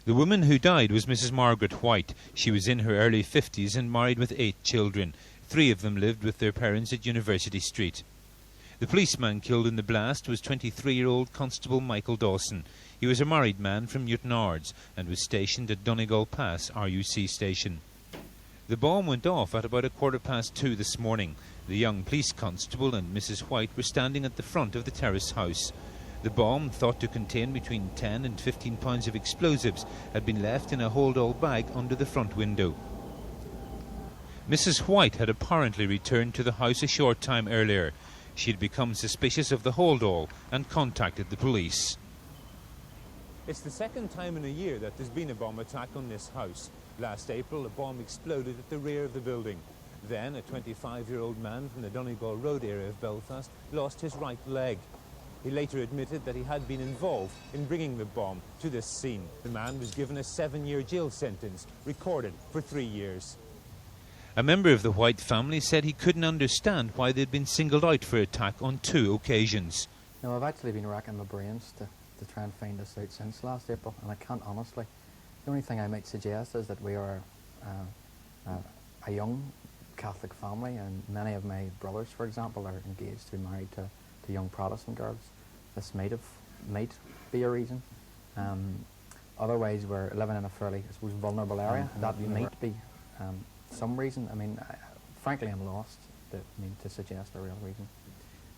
The woman who died was Mrs Margaret White. She was in her early 50s and married with 8 children. 3 of them lived with their parents at University Street. The policeman killed in the blast was 23-year-old Constable Michael Dawson. He was a married man from Newtownards and was stationed at Donegal Pass RUC station. The bomb went off at about 2:15 this morning. The young police constable and Mrs Whyte were standing at the front of the terrace house. The bomb, thought to contain between 10 and 15 pounds of explosives, had been left in a hold-all bag under the front window. Mrs Whyte had apparently returned to the house a short time earlier. She had become suspicious of the hold-all and contacted the police. It's the second time in a year that there's been a bomb attack on this house. Last April, a bomb exploded at the rear of the building. Then, a 25-year-old man from the Donegal Road area of Belfast lost his right leg. He later admitted that he had been involved in bringing the bomb to this scene. The man was given a 7-year jail sentence, recorded for 3 years. A member of the White family said he couldn't understand why they'd been singled out for attack on 2 occasions. Now, I've actually been racking my brains to try and find this out since last April, and I can't honestly. The only thing I might suggest is that we are a young Catholic family, and many of my brothers, for example, are engaged to be married to young Protestant girls. This might be a reason. Otherwise, we're living in a fairly, I suppose, vulnerable area. That might be some reason. I mean, frankly, I'm lost to suggest a real reason.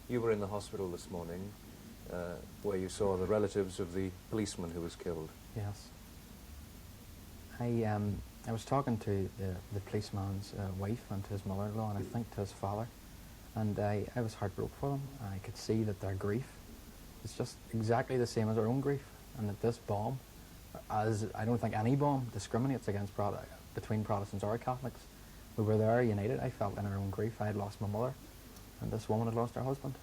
You were in the hospital this morning where you saw the relatives of the policeman who was killed. Yes. I was talking to the policeman's wife and to his mother-in-law, and I think to his father, and I was heartbroken for them. I could see that their grief is just exactly the same as our own grief, and that this bomb, as I don't think any bomb discriminates against between Protestants or Catholics. We were there united. I felt in our own grief. I had lost my mother, and this woman had lost her husband.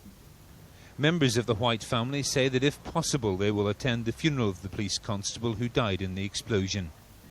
Members of the White family say that if possible they will attend the funeral of the police constable who died in the explosion.